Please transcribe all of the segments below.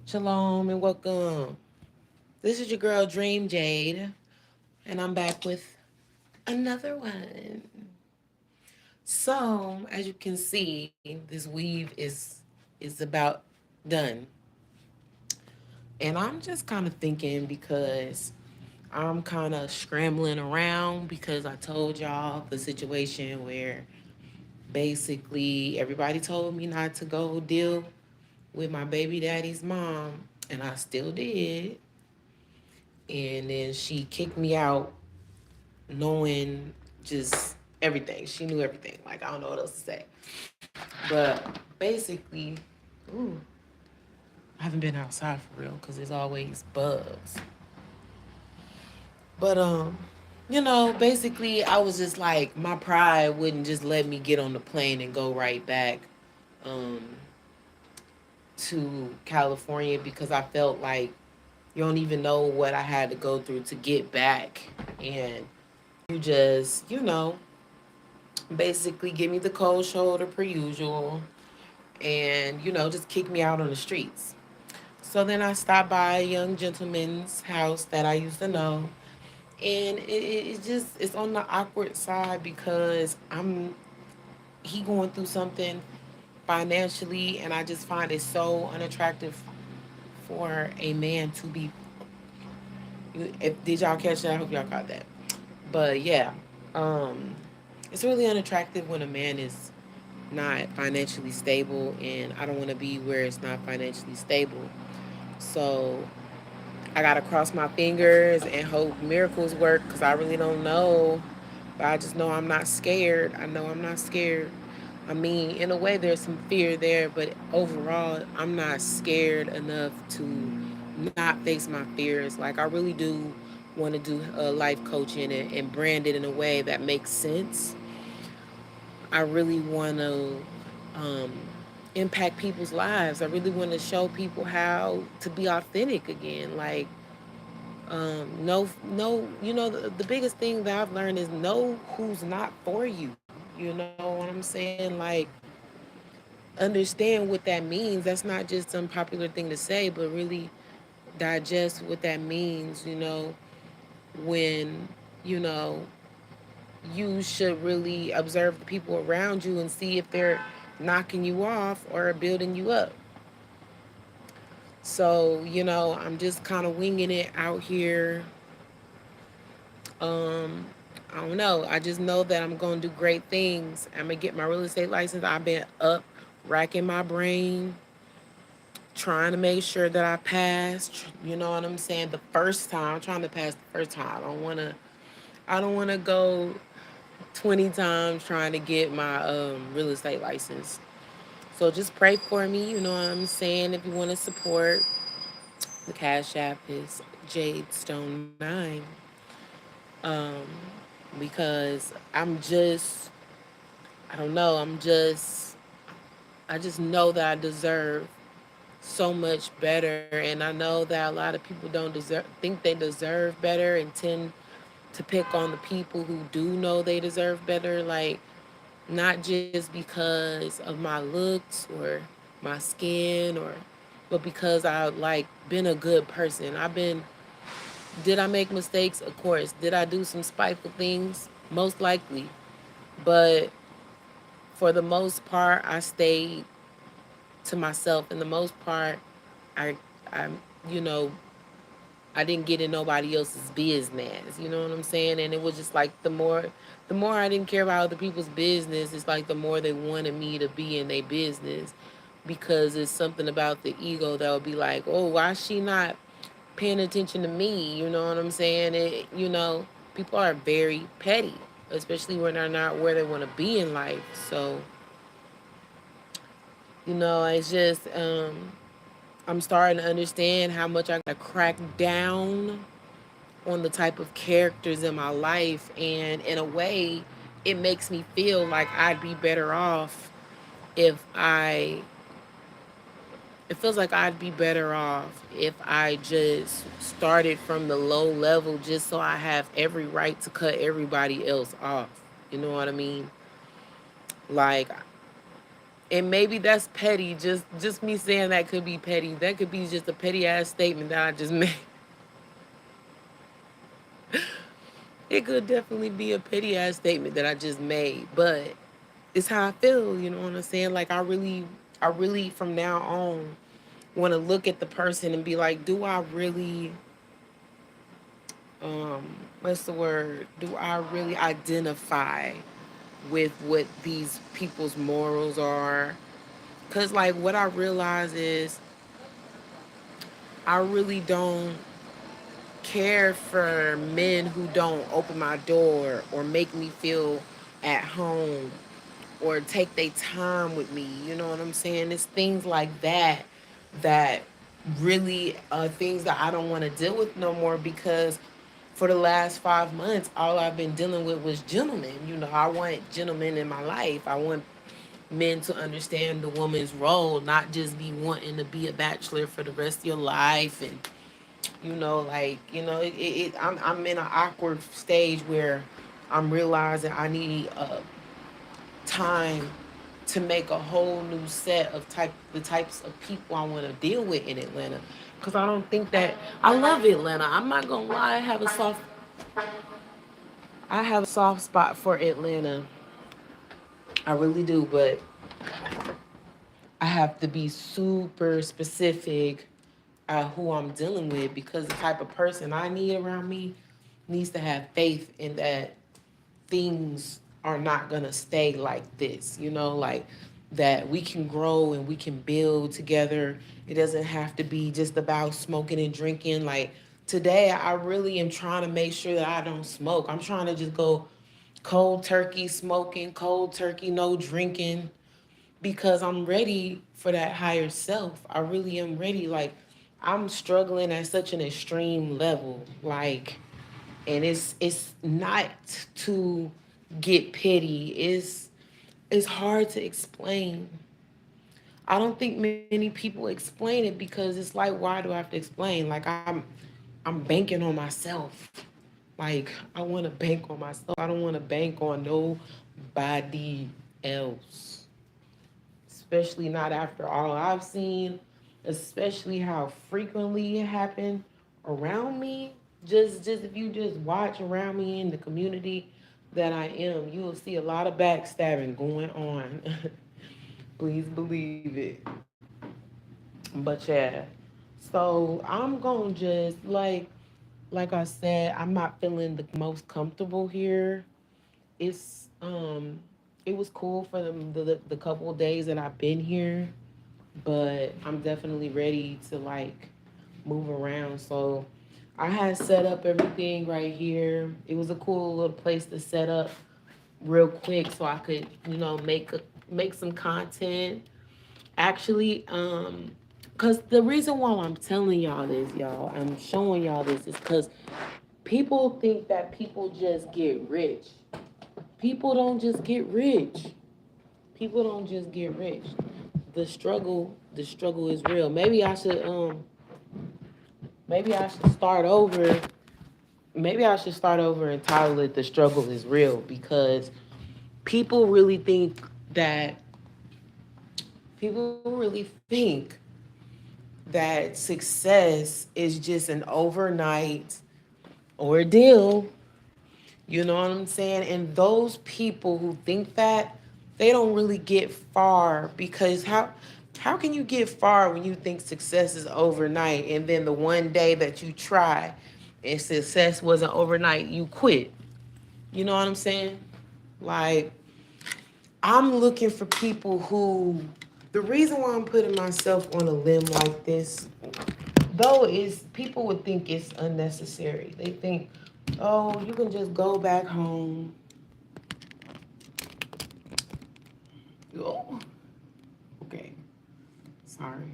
Shalom and welcome. This is your girl Dream Jade, and I'm back with another one. So, as you can see, this weave is about done. And I'm just kind of thinking because I'm kind of scrambling around because I told y'all the situation where basically everybody told me not to go deal with my baby daddy's mom, and I still did. And then she kicked me out knowing just everything. She knew everything. Like, I don't know what else to say. But basically, ooh, I haven't been outside for real because there's always bugs. But basically I was just like my pride wouldn't just let me get on the plane and go right back um to California because I felt like you don't even know what I had to go through to get back, and you just, basically give me the cold shoulder per usual, and just kick me out on the streets. So then I stopped by a young gentleman's house that I used to know, and it's on the awkward side because I'm he going through something financially, and I just find it so unattractive for a man to be. If did y'all catch that? I hope y'all caught that. But yeah, um, it's really unattractive when a man is not financially stable, and I don't want to be where it's not financially stable. So I gotta cross my fingers and hope miracles work because I really don't know. But I just know I'm not scared. I know I'm not scared. I mean, in a way, there's some fear there, but overall, I'm not scared enough to not face my fears. Like, I really do want to do life coaching and brand it in a way that makes sense. I really want to um, impact people's lives. I really want to show people how to be authentic again. Like, no, the biggest thing that I've learned is know who's not for you. You know what I'm saying? Like, understand what that means. That's not just some popular thing to say, but really digest what that means, when, you know, you should really observe the people around you and see if they're knocking you off or building you up. So, I'm just kind of winging it out here. Um, I don't know. I just know that I'm going to do great things. I'm going to get my real estate license. I've been up racking my brain, trying to make sure that I pass. You know what I'm saying? The first time, I'm trying to pass the first time. I don't want to go 20 times trying to get my real estate license. So just pray for me, you know what I'm saying? If you want to support, the Cash App is Jade Stone 9. Um, because I don't know, I just know that I deserve so much better, and I know that a lot of people don't think they deserve better and tend to pick on the people who do know they deserve better, like not just because of my looks or my skin, or but because I like been a good person. Did I make mistakes? Of course. Did I do some spiteful things? Most likely. But for the most part, I stayed to myself. And the most part, I, I, you know, I didn't get in nobody else's business. You know what I'm saying? And it was just like the more I didn't care about other people's business, it's like the more they wanted me to be in their business, because it's something about the ego that would be like, oh, why is she not paying attention to me? You know what I'm saying? People are very petty, especially when they're not where they want to be in life. So, it's just I'm starting to understand how much I gotta crack down on the type of characters in my life, and in a way it makes me feel like I'd be better off if I it feels like I'd be better off if I just started from the low level, just so I have every right to cut everybody else off. You know what I mean? Like, And maybe that's petty. Just me saying that could be petty. That could be just a petty ass statement that I just made. It could definitely be a petty ass statement that I just made, but it's how I feel, you know what I'm saying? Like I really from now on want to look at the person and be like, do I really what's the word? Do I really identify with what these people's morals are? Cuz like what I realize is I really don't care for men who don't open my door or make me feel at home or take their time with me. You know what I'm saying? It's things like that that really things that I don't want to deal with no more because for the last 5 months, all I've been dealing with was gentlemen. You know, I want gentlemen in my life. I want men to understand the woman's role, not just be wanting to be a bachelor for the rest of your life and I'm in an awkward stage where I'm realizing I need time to make a whole new set of the types of people I want to deal with in Atlanta. Cause I don't think that I love Atlanta. I'm not gonna lie, I have a soft spot for Atlanta. I really do, but I have to be super specific at who I'm dealing with because the type of person I need around me needs to have faith in that things are not gonna stay like this, like that we can grow and we can build together. It doesn't have to be just about smoking and drinking. Like today, I really am trying to make sure that I don't smoke. I'm trying to just go cold turkey smoking, cold turkey no drinking, because I'm ready for that higher self. I really am ready. Like I'm struggling at such an extreme level. Like and it's not to get pity. It's hard to explain. I don't think many people explain it because it's like, why do I have to explain? Like I'm banking on myself. Like I want to bank on myself. I don't want to bank on nobody else, especially not after all I've seen, especially how frequently it happened around me. Just if you just watch around me in the community that I am, you will see a lot of backstabbing going on. Please believe it. But yeah. So I'm gonna just like I said, I'm not feeling the most comfortable here. It's it was cool for the couple of days that I've been here, but I'm definitely ready to like move around. So I had set up everything right here. It was a cool little place to set up real quick so I could, make some content. Actually, cause the reason why I'm telling y'all this, y'all, I'm showing y'all this is cause people think that people just get rich. People don't just get rich. People don't just get rich. The struggle is real. Maybe I should start over. Maybe I should start over and title it "The Struggle Is Real" because people really think that people really think that success is just an overnight ordeal. You know what I'm saying? And those people who think that, they don't really get far because how can you get far when you think success is overnight and then the one day that you try and success wasn't overnight, you quit. You know what I'm saying? Like I'm looking for people who the reason why I'm putting myself on a limb like this though is people would think it's unnecessary. They think, oh, you can just go back home. Oh, okay, sorry.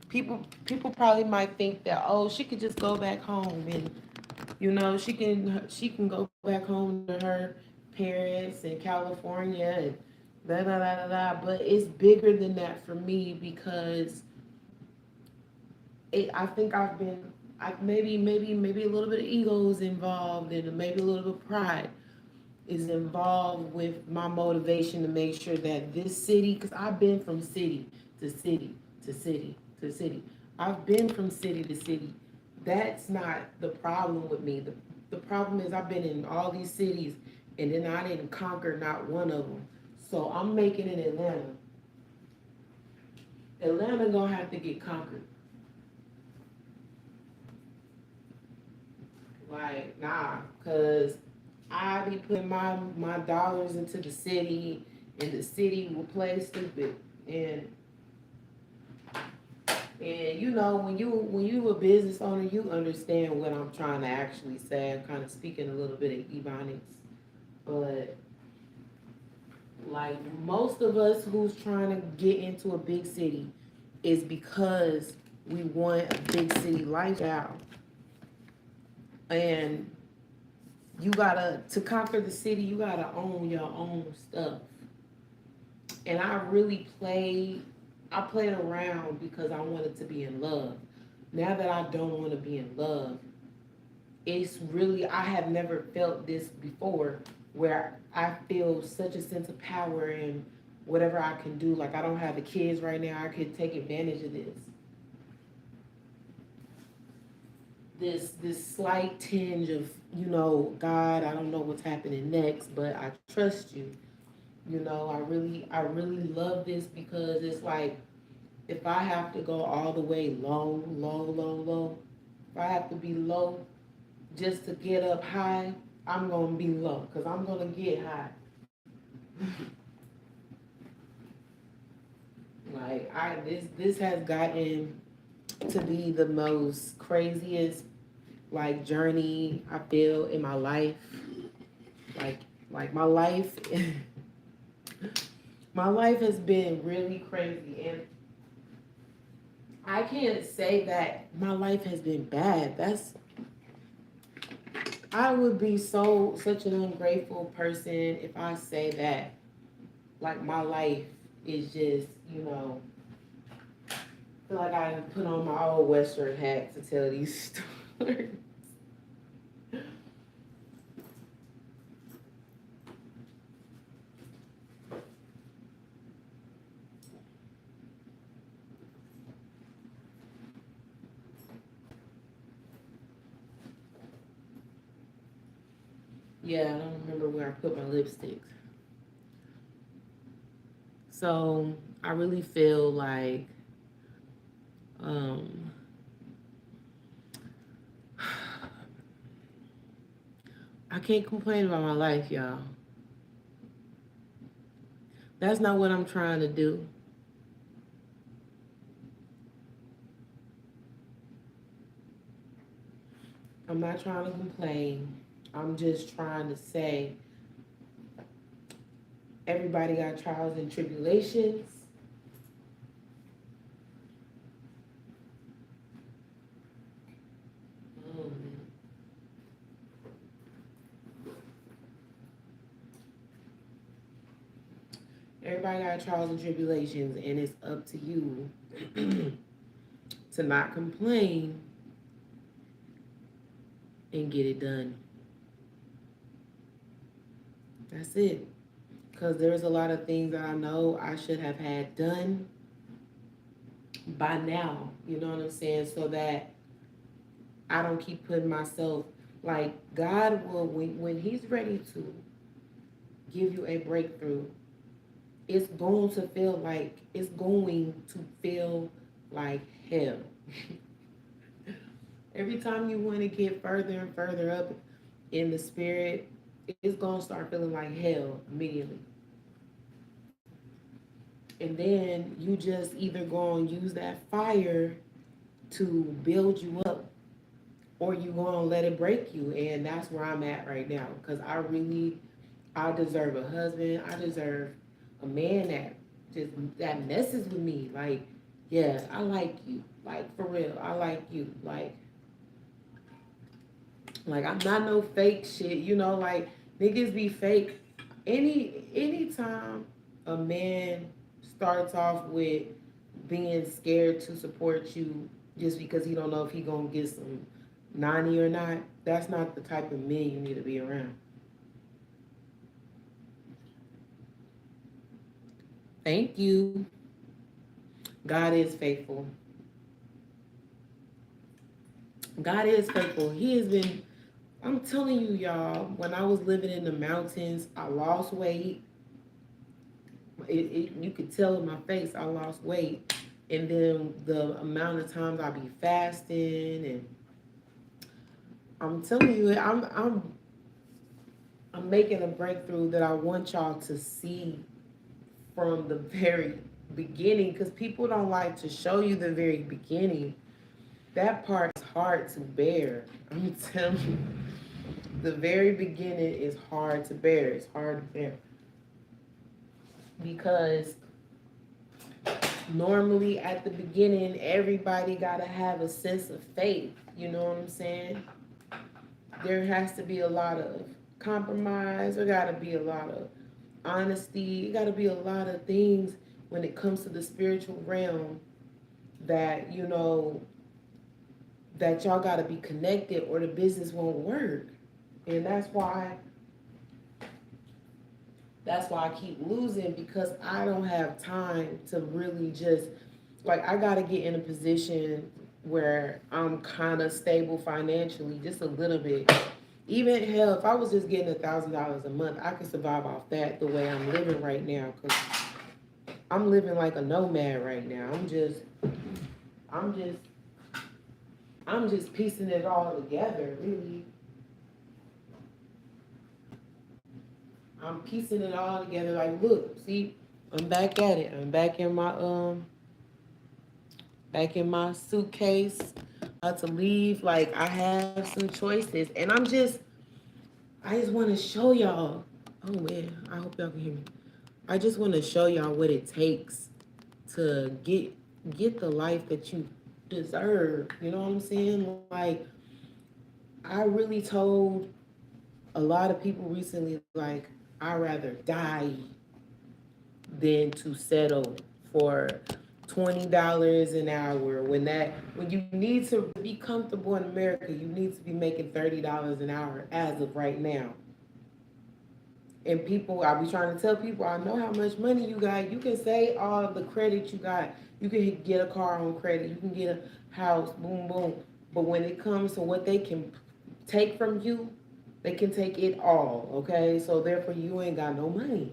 People probably might think that, oh, she could just go back home and she can go back home to her parents in California and da da da da da. But it's bigger than that for me because I think maybe a little bit of ego is involved and maybe a little bit of pride. is involved with my motivation to make sure that this city, because I've been from city to city to city to city. I've been from city to city. That's not the problem with me. The problem is I've been in all these cities and then I didn't conquer not one of them. So I'm making it Atlanta. Atlanta gonna have to get conquered. Like, nah, cause I be putting my dollars into the city, and the city will play stupid. And you know when you a business owner, you understand what I'm trying to actually say. I'm kind of speaking a little bit of ebonics, but like most of us who's trying to get into a big city is because we want a big city lifestyle, and you gotta to conquer the city. You gotta own your own stuff. And I played around because I wanted to be in love. Now that I don't want to be in love, it's really I have never felt this before where I feel such a sense of power in whatever I can do. Like I don't have the kids right now. I could take advantage of this slight tinge of, God, I don't know what's happening next, but I trust you. I really love this because it's like if I have to go all the way low, low, low, low, if I have to be low just to get up high, I'm gonna be low because I'm gonna get high. Like this has gotten to be the most craziest like journey I feel in my life. Like like my life my life has been really crazy, and I can't say that my life has been bad. That's I would be such an ungrateful person if I say that like my life is just, feel like I put on my old Western hat to tell these stories. Yeah, I don't remember where I put my lipsticks. So I really feel like um I can't complain about my life, y'all. That's not what I'm trying to do. I'm not trying to complain. I'm just trying to say everybody got trials and tribulations. Um, Everybody got trials and tribulations, and it's up to you to not complain and get it done. That's it. Because there's a lot of things that I know I should have had done by now. You know what I'm saying? So that I don't keep putting myself like God will when He's ready to give you a breakthrough. It's going to feel like hell. Every time you want to get further and further up in the spirit, it's gonna start feeling like hell immediately. And then you just either gonna use that fire to build you up or you gonna let it break you. And that's where I'm at right now. Cause I deserve a husband. I deserve a man that messes with me. Like, yeah, I like you. Like for real, I like you. Like I'm not no fake shit. Like niggas be fake. Anytime a man starts off with being scared to support you just because he don't know if he gonna get some 90 or not, that's not the type of men you need to be around. Thank you. God is faithful. God is faithful. He has been, I'm telling you, y'all, when I was living in the mountains, I lost weight. You could tell in my face I lost weight. And then the amount of times I be fasting, and I'm telling you, I'm making a breakthrough that I want y'all to see from the very beginning, because people don't like to show you the very beginning. That part is hard to bear. I'm telling you, the very beginning is hard to bear. It's hard to bear because normally at the beginning, everybody got to have a sense of faith. You know what I'm saying? There has to be a lot of compromise. There got to be a lot of honesty. It got to be a lot of things when it comes to the spiritual realm that, that y'all got to be connected or the business won't work. And that's why I keep losing, because I don't have time to really just, like, I got to get in a position where I'm kind of stable financially, just a little bit. Even hell, if I was just getting $1,000 a month, I could survive off that the way I'm living right now. Cause I'm living like a nomad right now. I'm just, I'm just piecing it all together. Really, I'm piecing it all together. Like, look, see, I'm back at it. I'm back in my suitcase, about to leave. Like, I have some choices, and I just want to show y'all. Oh man, I hope y'all can hear me. I just want to show y'all what it takes to get the life that you deserve. You know what I'm saying? Like, I really told a lot of people recently, like, I'd rather die than to settle for $20 an hour. When you need to be comfortable in America, you need to be making $30 an hour as of right now. And people, I be trying to tell people, I know how much money you got. You can say all the credit you got. You can get a car on credit. You can get a house, boom, boom. But when it comes to what they can take from you, they can take it all. Okay, so therefore you ain't got no money.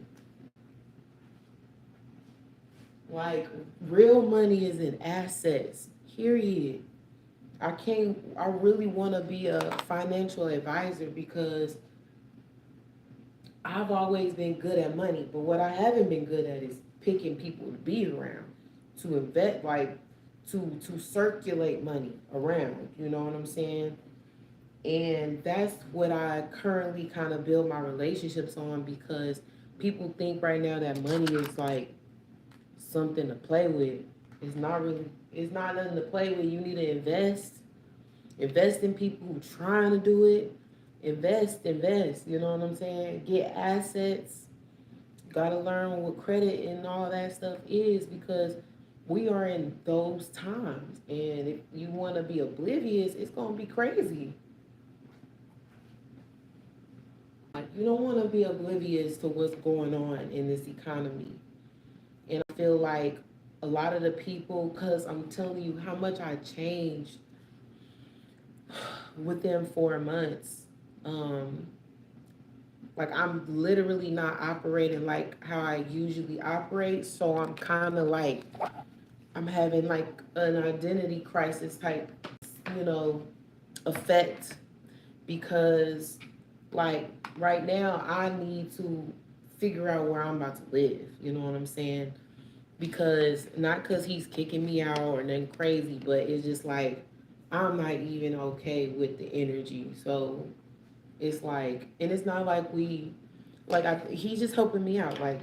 Like, real money is in assets. Period. I can't. I really want to be a financial advisor because I've always been good at money, but what I haven't been good at is picking people to be around, to invest, like to circulate money around. You know what I'm saying? And that's what I currently kind of build my relationships on, because people think right now that money is like something to play with. It's not really. It's not nothing to play with. You need to invest. Invest in people who trying to do it. Invest. You know what I'm saying? Get assets. Gotta learn what credit and all that stuff is, because we are in those times. And if you want to be oblivious, it's gonna be crazy. Like, you don't want to be oblivious to what's going on in this economy. And I feel like a lot of the people, because I'm telling you how much I changed within 4 months. Um, like, I'm literally not operating like how I usually operate. So I'm kind of like, I'm having like an identity crisis type, you know, effect, because like right now I need to figure out where I'm about to live. You know what I'm saying? Because not because he's kicking me out or nothing crazy, but it's just like I'm not even okay with the energy. So it's like, and it's not like he's just helping me out. Like,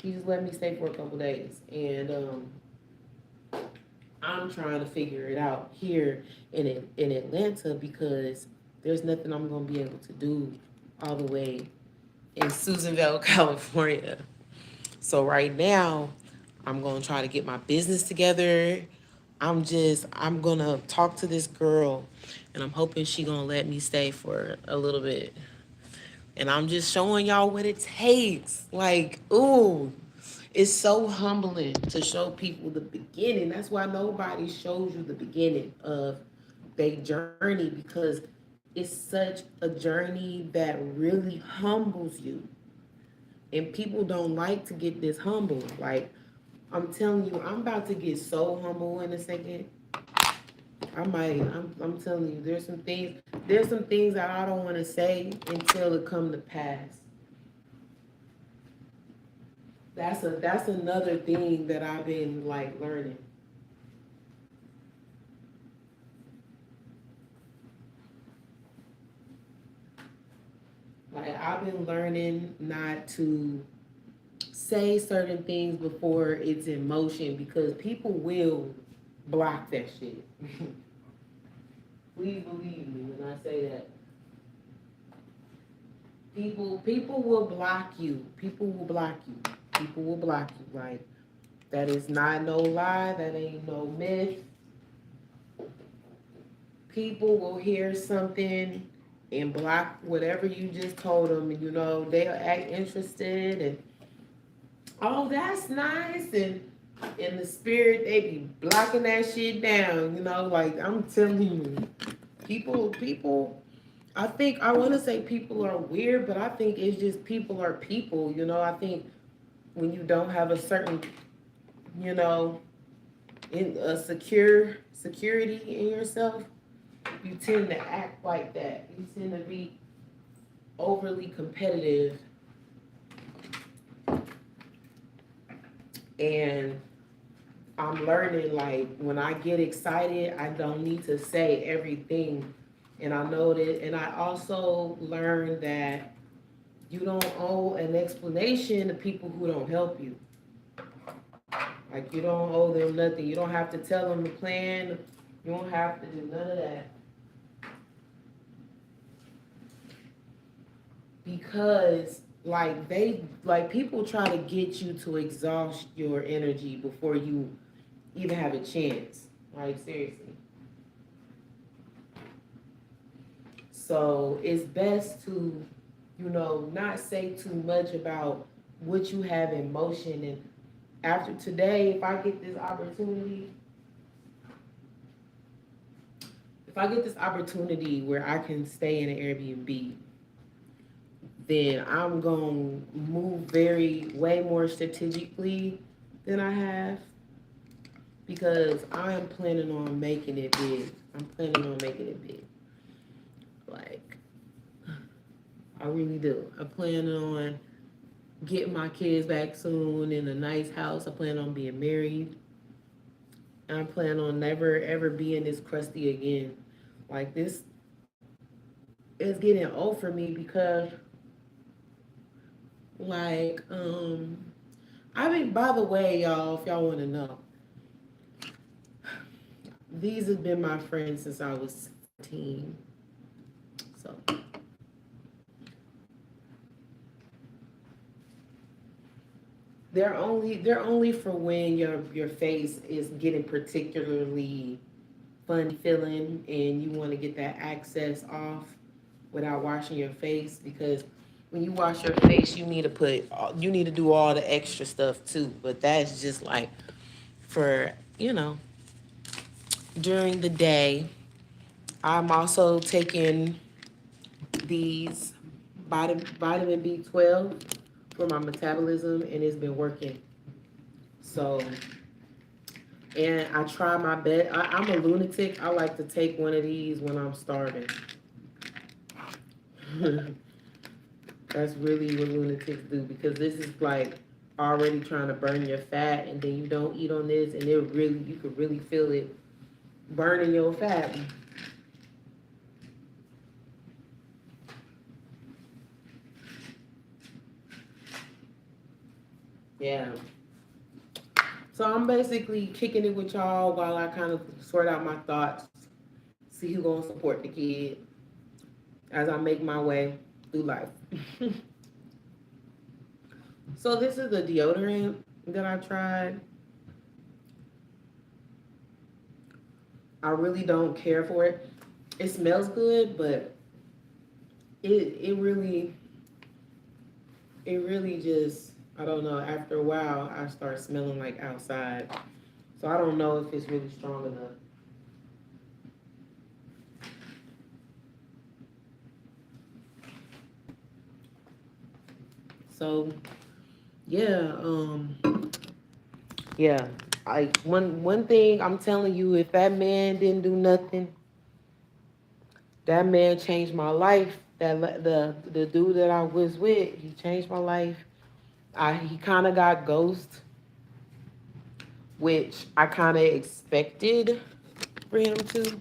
he just let me stay for a couple days, and I'm trying to figure it out here in Atlanta, because there's nothing I'm gonna be able to do all the way in Susanville, California. So right now, I'm gonna try to get my business together. I'm gonna talk to this girl, and I'm hoping she gonna let me stay for a little bit. And I'm just showing y'all what it takes. Like, ooh. It's so humbling to show people the beginning. That's why nobody shows you the beginning of their journey, because it's such a journey that really humbles you. And people don't like to get this humble. Like, I'm telling you, I'm about to get so humble in a second. I'm telling you, there's some things that I don't want to say until it come to pass. That's another thing that I've been like learning. Like, I've been learning not to say certain things before it's in motion, because people will block that shit. Please believe me when I say that. People will block you. People will block you. People will block you. Like, that is not no lie. That ain't no myth. People will hear something and block whatever you just told them, and they'll act interested, and oh, that's nice, and in the spirit they be blocking that shit down. Like, I'm telling you, people. I think I want to say people are weird, but I think it's just people are people. I think when you don't have a certain, you know, in a security in yourself, you tend to act like that. You tend to be overly competitive, and I'm learning, like, when I get excited, I don't need to say everything. And I know that, and I also learned that you don't owe an explanation to people who don't help you. Like, you don't owe them nothing. You don't have to tell them the plan. You don't have to do none of that. Because like people try to get you to exhaust your energy before you even have a chance. Like, seriously. So it's best to, not say too much about what you have in motion. And after today, if I get this opportunity where I can stay in an Airbnb, then I'm going to move way more strategically than I have, because I am planning on making it big. I'm planning on making it big. Like, I really do. I plan on getting my kids back soon in a nice house. I plan on being married. And I plan on never ever being this crusty again. Like, this is getting old for me, because like I mean, by the way, y'all, if y'all want to know, these have been my friends since I was 14. So they're only for when your face is getting particularly funny feeling and you want to get that access off without washing your face, because when you wash your face you need to do all the extra stuff too, but that's just like for during the day. I'm also taking these vitamin B12 for my metabolism, and it's been working. So, and I try my best. I'm a lunatic. I like to take one of these when I'm starving. That's really what lunatics do, because this is like already trying to burn your fat, and then you don't eat on this, and you could really feel it burning your fat. Yeah. So I'm basically kicking it with y'all while I kind of sort out my thoughts, see who gonna support the kid as I make my way through life. So this is the deodorant that I tried. I really don't care for it. It smells good, but it it really just I don't know. After a while, I start smelling like outside. So I don't know if it's really strong enough. So yeah, yeah. One thing I'm telling you, if that man didn't do nothing, that man changed my life. The dude that I was with, he changed my life. He kind of got ghost, which I kind of expected for him to,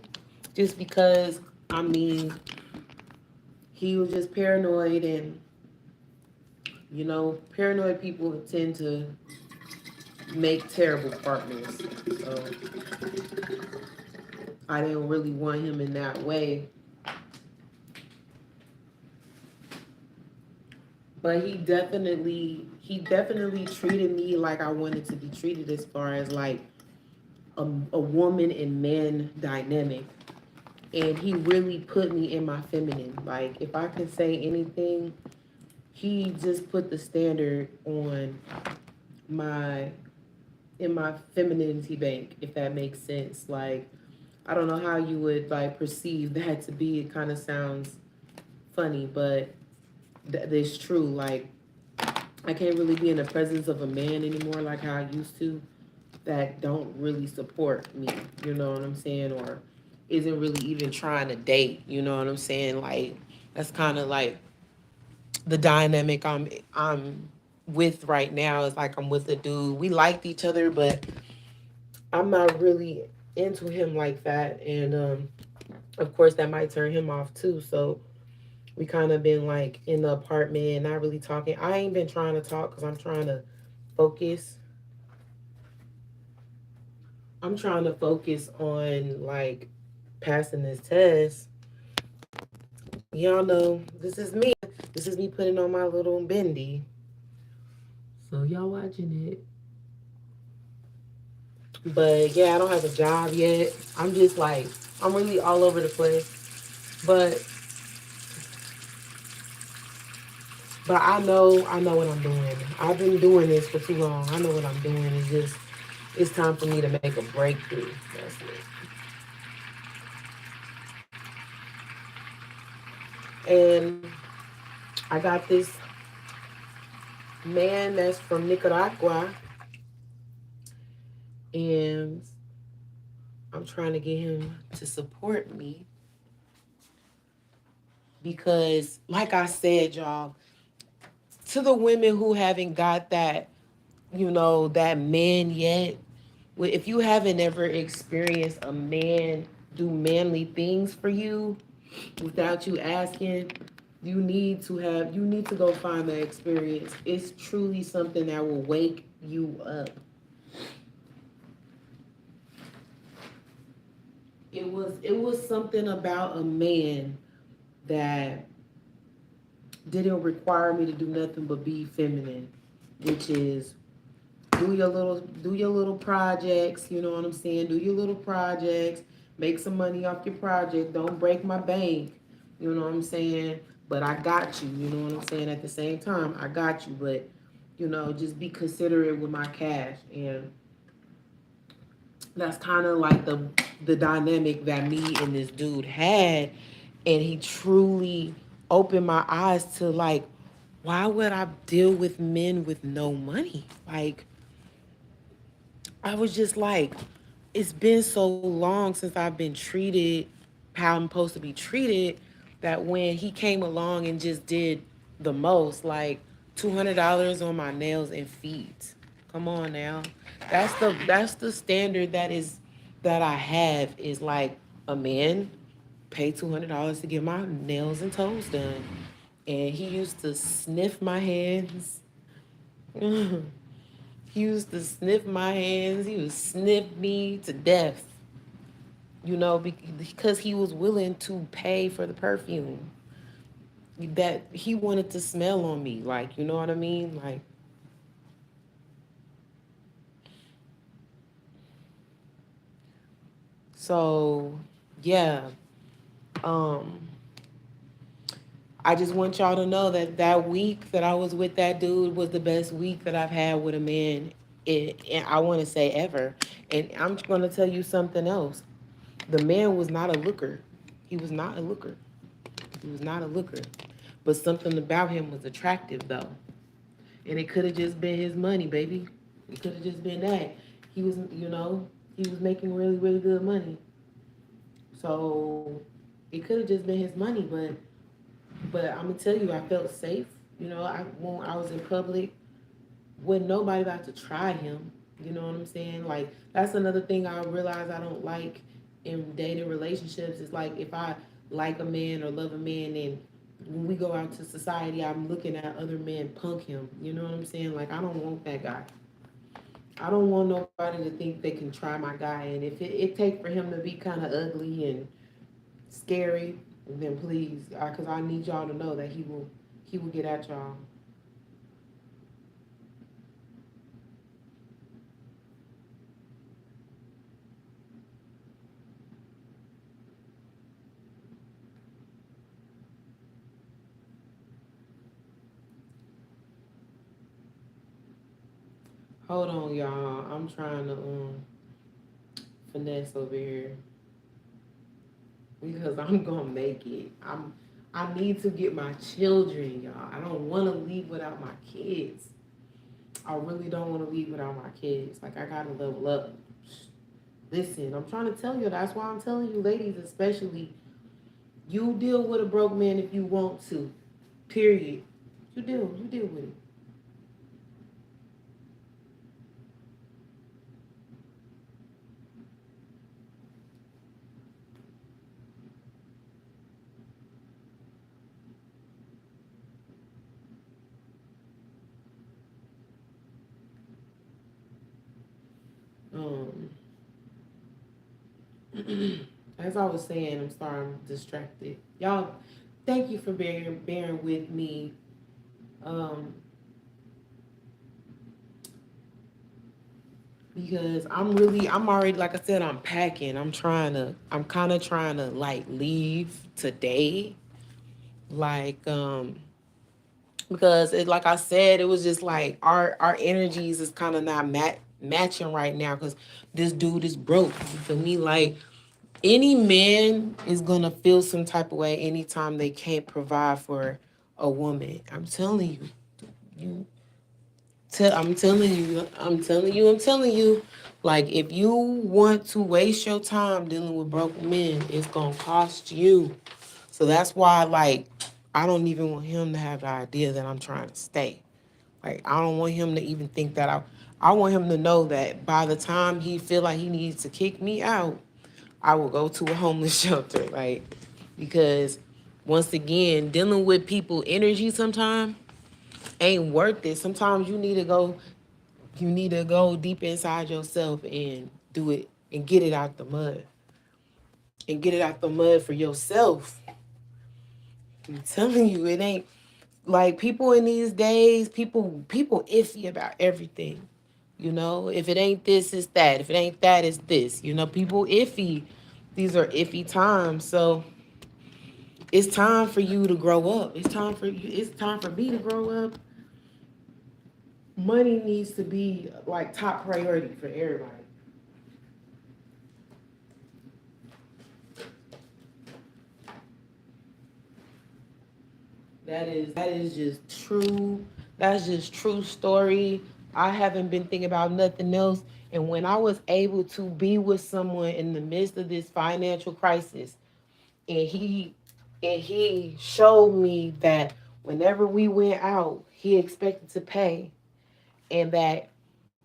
just because I mean he was just paranoid, and paranoid people tend to make terrible partners. So I didn't really want him in that way. But he definitely treated me like I wanted to be treated, as far as like a woman and man dynamic. And he really put me in my feminine. Like, if I can say anything, he just put the standard on my in my femininity bank, if that makes sense. Like, I don't know how you would like perceive that to be. It kind of sounds funny, but it's true. Like, I can't really be in the presence of a man anymore like how I used to, that don't really support me, you know what I'm saying? Or isn't really even trying to date, you know what I'm saying? Like, that's kind of like the dynamic I'm with right now. Is like I'm with a dude. We liked each other, but I'm not really into him like that. And of course that might turn him off too. So we kind of been like in the apartment, not really talking. I ain't been trying to talk because focus. I'm trying to focus on like passing this test. Y'all know this is me. This is me putting on my little bendy. So y'all watching it. But yeah, I don't have a job yet. I'm just like, I'm really all over the place. But I know what I'm doing. I've been doing this for too long. I know what I'm doing. It's time for me to make a breakthrough. That's it. And I got this man that's from Nicaragua, and I'm trying to get him to support me because, like I said, y'all, to the women who haven't got that, that man yet, if you haven't ever experienced a man do manly things for you without you asking, you need to go find that experience. It's truly something that will wake you up. It was something about a man that didn't require me to do nothing but be feminine, which is do your little projects, you know what I'm saying? Do your little projects, make some money off your project. Don't break my bank. You know what I'm saying? But I got you, you know what I'm saying? At the same time, I got you, but just be considerate with my cash. And that's kind of like the dynamic that me and this dude had. And he truly opened my eyes to, like, why would I deal with men with no money? Like, I was just like, it's been so long since I've been treated how I'm supposed to be treated, that when he came along and just did the most, like $200 on my nails and feet. Come on now. That's the standard that I have, is like a man pay $200 to get my nails and toes done. And he used to sniff my hands. He used to sniff my hands. He would sniff me to death, because he was willing to pay for the perfume that he wanted to smell on me. Like, you know what I mean? Like, so yeah. Um, I just want y'all to know that that week that I was with that dude was the best week that I've had with a man. And I want to say ever. And I'm going to tell you something else. The man was not a looker. He was not a looker. He was not a looker. But something about him was attractive, though. And it could have just been his money, baby. It could have just been that. He was, he was making really, really good money. So it could have just been his money, but I'm gonna tell you, I felt safe. When I was in public, with nobody about to try him. You know what I'm saying? Like that's another thing I realize I don't like in dating relationships. Is like if I like a man or love a man, and when we go out to society, I'm looking at other men punk him. You know what I'm saying? Like I don't want that guy. I don't want nobody to think they can try my guy. And if it take for him to be kind of ugly and scary, then please, because I need y'all to know that he will get at y'all. Hold on, y'all. I'm trying to finesse over here because I'm gonna make it. I need to get my children, y'all. I don't want to leave without my kids. I really don't want to leave without my kids. Like I gotta level up. Listen, I'm trying to tell you. That's why I'm telling you, ladies, especially, you deal with a broke man if you want to. Period. You deal with it. Um, as I was saying, I'm sorry, I'm distracted. Y'all, thank you for bearing with me. Um, because I'm already, like I said, I'm packing. I'm kind of trying to like leave today. Like, because like I said, it was just like our energies is kind of not matching right now because this dude is broke. You feel me? Like, any man is gonna feel some type of way anytime they can't provide for a woman. I'm telling you. You I'm telling you. Like if you want to waste your time dealing with broke men, it's gonna cost you. So that's why like I don't even want him to have the idea that I'm trying to stay. Like I don't want him to even think that I want him to know that by the time he feel like he needs to kick me out, I will go to a homeless shelter, like, because once again, dealing with people energy sometimes ain't worth it. Sometimes you need to go deep inside yourself and do it and get it out the mud. And get it out the mud for yourself. I'm telling you, it ain't like people in these days, people iffy about everything. If it ain't this, it's that. If it ain't that, it's this. People iffy. These are iffy times. So it's time for you to grow up. It's time for me to grow up. Money needs to be like top priority for everybody. That is just true. That's just true story. I haven't been thinking about nothing else. And when I was able to be with someone in the midst of this financial crisis, and he showed me that whenever we went out, he expected to pay, and that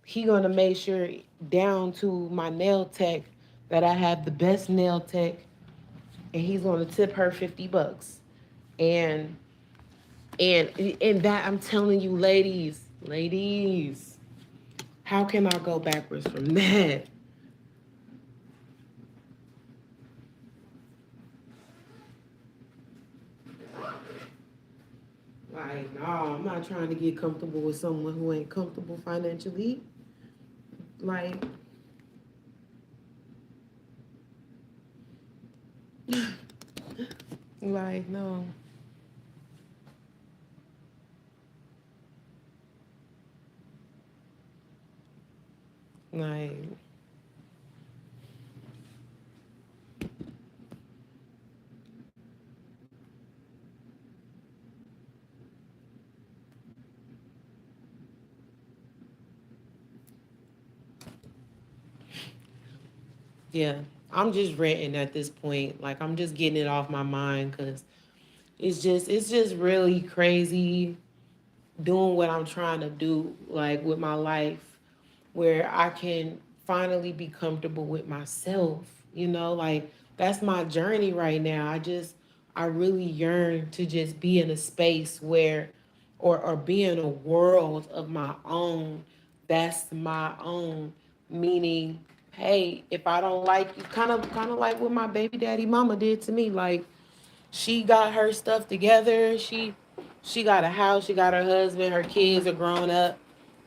he gonna make sure down to my nail tech that I have the best nail tech, and he's gonna tip her $50. And and that I'm telling you, ladies, how can I go backwards from that? Like, no, I'm not trying to get comfortable with someone who ain't comfortable financially. Like, like no. Like, yeah, I'm just ranting at this point. Like, I'm just getting it off my mind because it's just really crazy doing what I'm trying to do, like with my life, where I can finally be comfortable with myself. Like that's my journey right now. I really yearn to just be in a space where, or be in a world of my own. That's my own. Meaning, hey, if I don't like you, kind of like what my baby daddy mama did to me. Like she got her stuff together. She got a house. She got her husband. Her kids are grown up.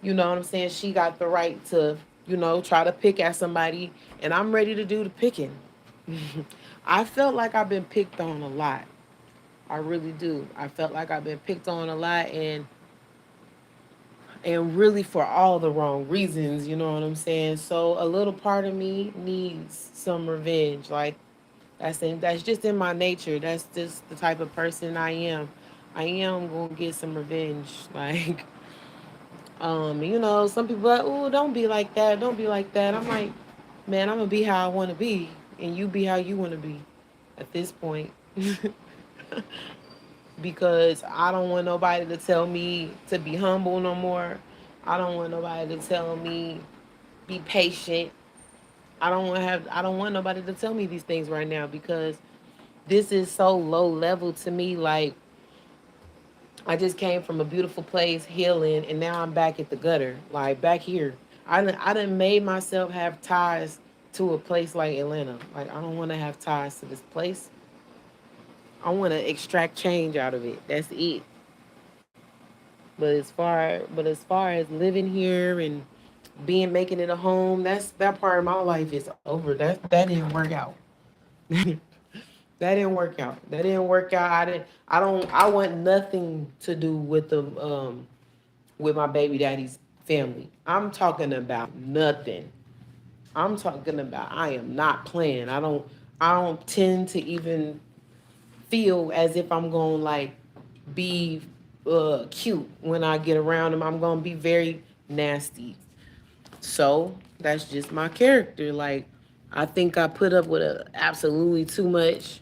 You know what I'm saying? She got the right to, try to pick at somebody, and I'm ready to do the picking. I felt like I've been picked on a lot. I really do. I felt like I've been picked on a lot, and really for all the wrong reasons, you know what I'm saying? So a little part of me needs some revenge. Like that's just in my nature. That's just the type of person I am. I am gonna get some revenge. Like, some people are like, oh, don't be like that. Don't be like that. I'm like, man, I'm gonna be how I wanna be, and you be how you wanna be at this point. Because I don't want nobody to tell me to be humble no more. I don't want nobody to tell me be patient. I don't want nobody to tell me these things right now because this is so low level to me. Like I just came from a beautiful place healing, and now I'm back at the gutter, like back here. I done made myself have ties to a place like Atlanta. Like I don't want to have ties to this place. I want to extract change out of it. That's it. But as far as living here and being making it a home, that part of my life is over. That didn't work out. That didn't work out. That didn't work out. I didn't. I don't. I want nothing to do with my baby daddy's family. I'm talking about nothing. I'm talking about I am not playing. I don't tend to even feel as if I'm going to like be cute when I get around him. I'm going to be very nasty. So that's just my character. Like I think I put up with absolutely too much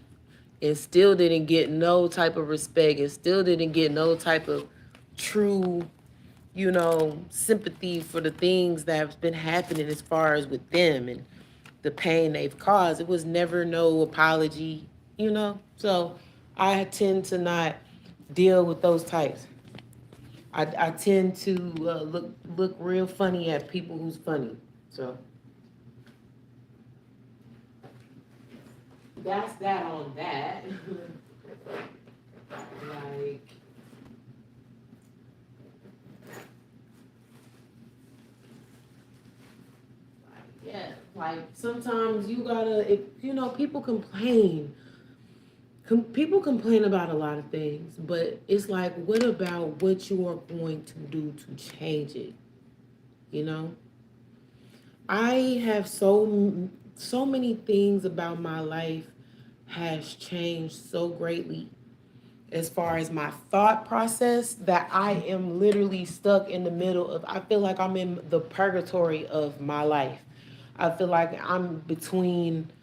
and still didn't get no type of respect and still didn't get no type of true, sympathy for the things that have been happening as far as with them and the pain they've caused. It was never no apology. So I tend to not deal with those types. I tend to look real funny at people who's funny. So that's that on that. Like, yeah, like sometimes you gotta, if people complain. People complain about a lot of things, but it's like, what about what you are going to do to change it? You know, I have so many things about my life has changed so greatly as far as my thought process that I am literally stuck in the middle of. I feel like I'm in the purgatory of my life. I feel like I'm between.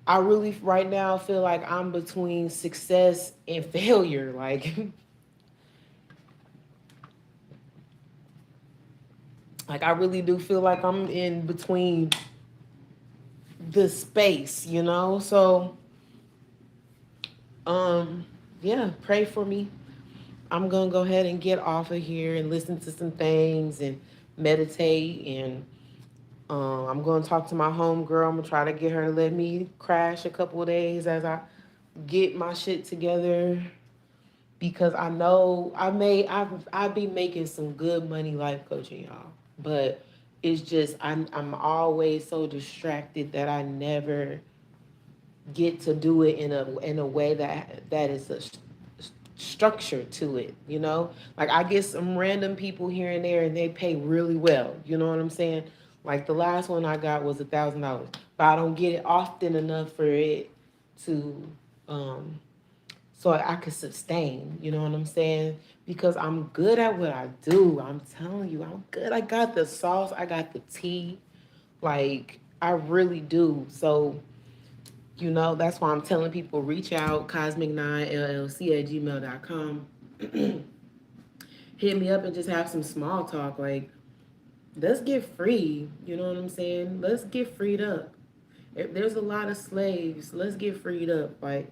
I really right now feel like I'm between success and failure. Like, like I really do feel like I'm in between the space. So, um, yeah, pray for me. I'm gonna go ahead and get off of here and listen to some things and meditate and I'm gonna talk to my home girl. I'm gonna try to get her to let me crash a couple of days as I get my shit together because I know I be making some good money life coaching y'all, but it's just I'm always so distracted that I never get to do it in a way that is structure to it. Like I get some random people here and there and they pay really well. You know what I'm saying? Like the last one I got was $1,000, but I don't get it often enough for it to, um, so I could sustain. You know what I'm saying? Because I'm good at what I do. I'm telling you, I'm good. I got the sauce. I got the tea. Like I really do. So that's why I'm telling people reach out, cosmic9llc@gmail.com. Hit me up and just have some small talk. Like, let's get free. You know what I'm saying? Let's get freed up. If there's a lot of slaves, let's get freed up. Like,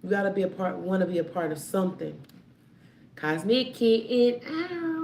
you gotta be a part, want to be a part of something. Cosmic kitten out.